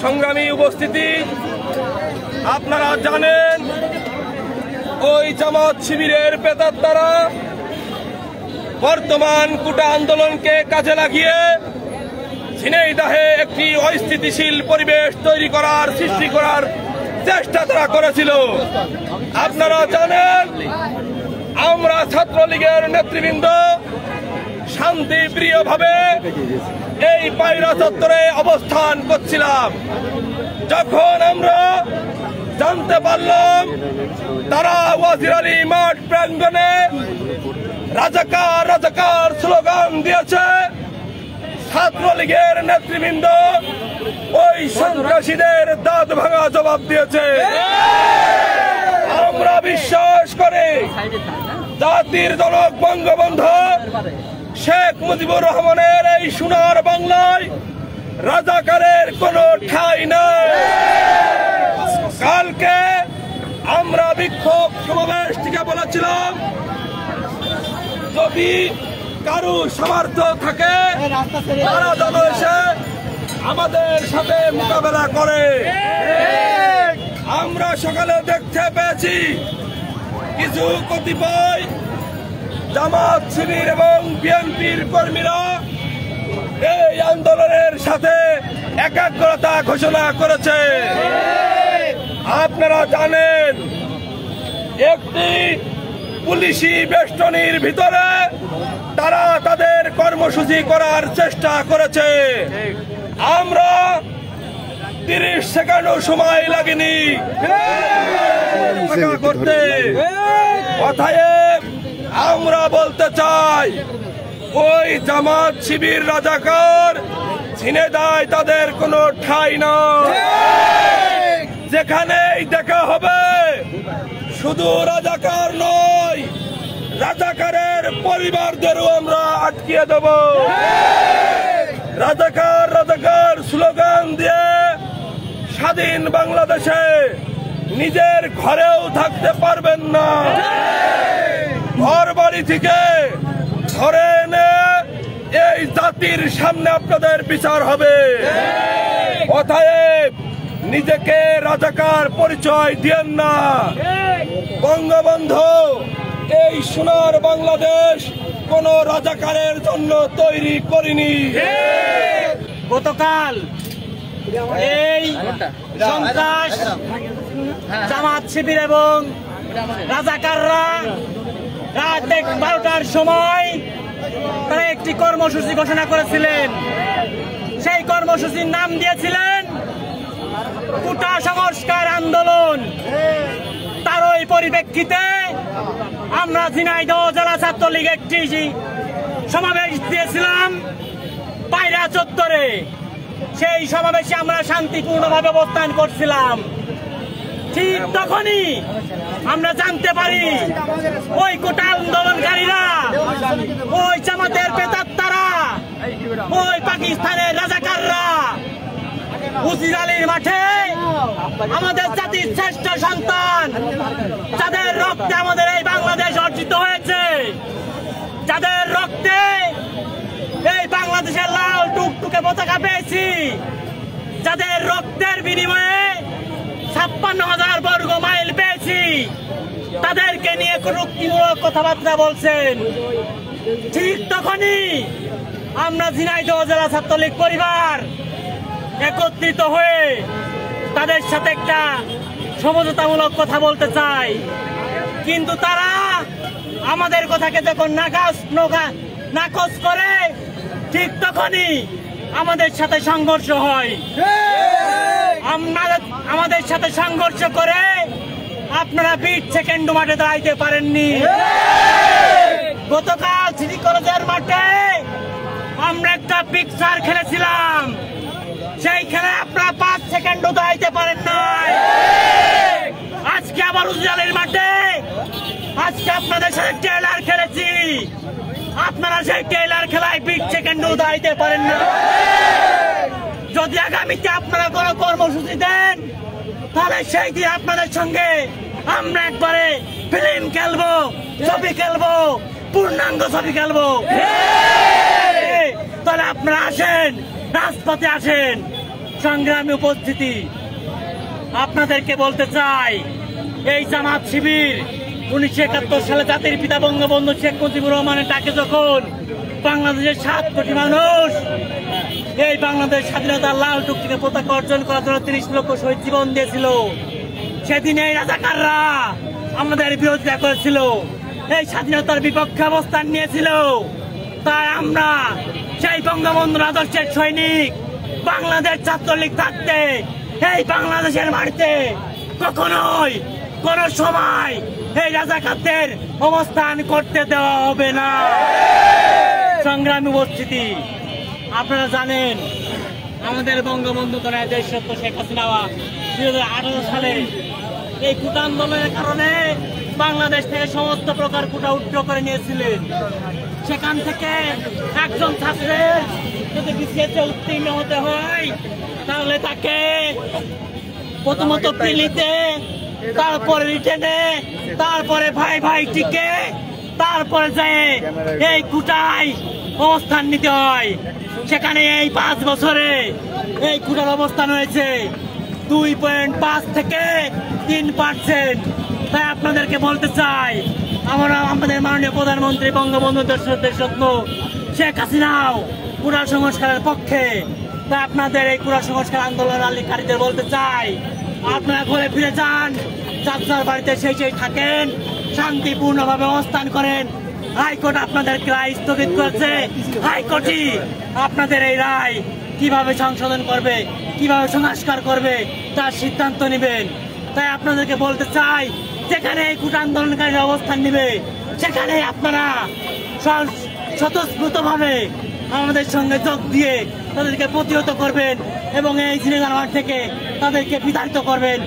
সংগ্রামী উপস্থিতি, আপনারা জানেন ওই জামাত শিবিরের প্রেতাত্মারা বর্তমান কোটা আন্দোলনকে কাজে লাগিয়ে ঝিনাইদহে একটি অস্থিতিশীল পরিবেশ তৈরি করার সৃষ্টি করার চেষ্টা তারা করেছিল। আপনারা জানেন আমরা ছাত্রলীগের নেতৃবৃন্দ শান্তিপ্রিয়ভাবে এই পায়রা চত্বরে অবস্থান করছিলাম। যখন আমরা জানতে পারলাম তারা ওয়াজির আলী মাঠ প্রাঙ্গণে রাজাকার রাজাকার স্লোগান দিয়েছে, ছাত্রলীগের নেতৃবৃন্দ ওই সন্ত্রাসীদের দাঁত ভাঙা জবাব দিয়েছে। আমরা বিশ্বাস করি জাতির জনক বঙ্গবন্ধু শেখ মুজিবুর রহমানের এই সোনার বাংলায় রাজাকারের কোনো ঠাঁই নাই। কালকে আমরা বিক্ষোভ সমাবেশ থেকে বলেছিলাম, যদি কারো সামর্থ্য থাকে তারা যেন এসে আমাদের সাথে মোকাবেলা করে। আমরা সকালে দেখতে পেয়েছি কিছু কতিপয় জামাত শিবির এবং বিএনপির কর্মীরা এই আন্দোলনের সাথে একাগ্রতা ঘোষণা করেছে। আপনারা জানেন একটি পুলিশি বেষ্টনীর ভিতরে তারা তাদের কর্মসূচি করার চেষ্টা করেছে। আমরা 30 সেকেন্ডও সময় লাগেনি করতে। অতএব আমরা বলতে চাই ওই জামাত শিবির রাজাকার ঝিনাইদহে তাদের কোনো ঠাঁই নয়। যেখানেই দেখা হবে শুধু রাজাকার নয়, রাজাকারের পরিবারদেরও আমরা আটকিয়ে দেব। রাজাকার রাজাকার স্লোগান দিয়ে স্বাধীন বাংলাদেশে নিজের ঘরেও থাকতে পারবেন না। ঘর বাড়ি থেকে ধরে এনে এই জাতির সামনে আপনাদের বিচার হবে। অতএব নিজেকে রাজাকার পরিচয় দিয়েন না। বঙ্গবন্ধু এই সোনার বাংলাদেশ কোন রাজাকারের জন্য তৈরি করিনি। গতকাল এই সন্ত্রাস জামাত শিবির এবং রাজাকাররা রাত 12টার সময় তারা একটি কর্মসূচি ঘোষণা করেছিলেন। সেই কর্মসূচির নাম দিয়েছিলেন কোটা সংস্কার আন্দোলন। তার ওই পরিপ্রেক্ষিতে আমরা ঝিনাইদহ জেলা ছাত্রলীগ একটি সমাবেশ দিয়েছিলাম পায়রা চত্বরে। সেই সমাবেশে আমরা শান্তিপূর্ণভাবে অবস্থান করছিলাম। ঠিক তখনই আমরা জানতে পারি ওই কোটা আন্দোলনকারীরা, ওই জামাতের প্রেতাত্মারা, ওই পাকিস্তানের রাজাকাররা ওয়াজির আলীর মাঠে আমাদের জাতির শ্রেষ্ঠ সন্তান, যাদের রক্তে আমাদের এই বাংলাদেশ অর্জিত হয়েছে, যাদের রক্তে এই বাংলাদেশের লাল টুকটুকে পতাকা পেয়েছি, যাদের রক্তের বিনিময়ে 56,000 বর্গ মাইল পেয়েছি, তাদেরকে নিয়ে কটূক্তিমূলক কথাবার্তা বলছেন। ঠিক তখনই আমরা ঝিনাইদহ জেলা ছাত্রলীগ পরিবার একত্রিত হয়ে তাদের সাথে একটা সমঝোতামূলক কথা বলতে চাই। কিন্তু তারা আমাদের কথাকে যখন নাকচ করে ঠিক তখনই আমাদের সাথে সংঘর্ষ হয়। আমাদের সাথে সংঘর্ষ করে আপনারা 20 সেকেন্ড মাঠে দাঁড়াইতে পারেননি। গতকাল সিটি কলেজের মাঠে আমরা একটা পিকচার খেলেছিলাম, সেই খেলায় আপনারা 5 সেকেন্ডও দাঁড়াইতে পারেন নাই। আজকে আবার উজালের মাঠে আজকে আপনাদের সাথে ট্রেলার খেলেছি, আপনারা সেই ট্রেলার খেলায় 20 সেকেন্ডও দাঁড়াইতে পারেন না। যদি আগামীতে আপনারা কোনো কর্মসূচি দেন তাহলে সেই দিন আপনাদের সঙ্গে আমরা একবারে ফিল্ম খেলবো, ছবি খেলবো, পূর্ণাঙ্গ ছবি খেলবো। তাহলে আপনারা আসেন, রাজপথে আসেন। সংগ্রামী উপস্থিতি, আপনাদেরকে বলতে চাই, এই জামাত শিবির 1971 সালে জাতির পিতা বঙ্গবন্ধু শেখ মুজিবুর রহমানের ডাকে যখন বাংলাদেশের 7 কোটি মানুষ এই বাংলাদেশ স্বাধীনতার লাল টুকটিকে পতাকা অর্জন করার জন্য 30 লক্ষ শহীদ জীবন দিয়েছিল, সেদিন এই রাজাকাররা আমাদের বিরোধিতা করেছিল, এই স্বাধীনতার বিপক্ষে অবস্থান নিয়েছিল। তাই আমরা সেই বঙ্গবন্ধুর আদর্শের সৈনিক বাংলাদেশ ছাত্রলীগ থাকতে এই বাংলাদেশের মাটিতে কখনোই কোন সময় এই রাজাকারদের অবস্থান করতে দেওয়া হবে না। সংগ্রামী উপস্থিতি, আপনারা জানেন আমাদের বঙ্গবন্ধু দেশরত্ন শেখ হাসিনা 2018 সালে এই কোটা আন্দোলনের কারণে বাংলাদেশ থেকে সমস্ত প্রকার কোটা উদ্ধার করে নিয়েছিলেন। সেখান থেকে একজন ছাত্রের যদি বিসিএসে উত্তীর্ণ হতে হয় তাহলে তাকে প্রথমত প্রিলিতে, তারপরে রিটেনে, তারপরে ভাই টিকে, তারপরে যায় এই কোটায় অবস্থান নিতে হয়। সেখানে এই 5 বছরে এই কোটার অবস্থান হয়েছে 2.5 থেকে 3%। তাই আপনাদেরকে বলতে চাই, আমরা আমাদের মাননীয় প্রধানমন্ত্রী বঙ্গবন্ধু দেশরত্ন শেখ হাসিনাও কোটা সংস্কারের পক্ষে। তাই আপনাদের এই কোটা সংস্কার আন্দোলনকারীদের বলতে চাই, আপনারা ঘরে ফিরে যান, চাচার বাড়িতে সেই থাকেন, শান্তিপূর্ণভাবে অবস্থান করেন। হাইকোর্ট আপনাদেরকে রায় স্থগিত করেছে, হাইকোর্টই আপনাদের এই রায় কিভাবে সংশোধন করবে, কিভাবে সংস্কার করবে তার সিদ্ধান্ত নেবেন। তাই আপনাদেরকে বলতে চাই, যেখানে এই কোটা আন্দোলনকারীরা অবস্থান নেবে সেখানে আপনারা স্বতঃস্ফূর্তভাবে আমাদের সঙ্গে যোগ দিয়ে তাদেরকে প্রতিহত করবেন এবং এই সিনেমার মাঠ থেকে তাদেরকে বিতাড়িত করবেন।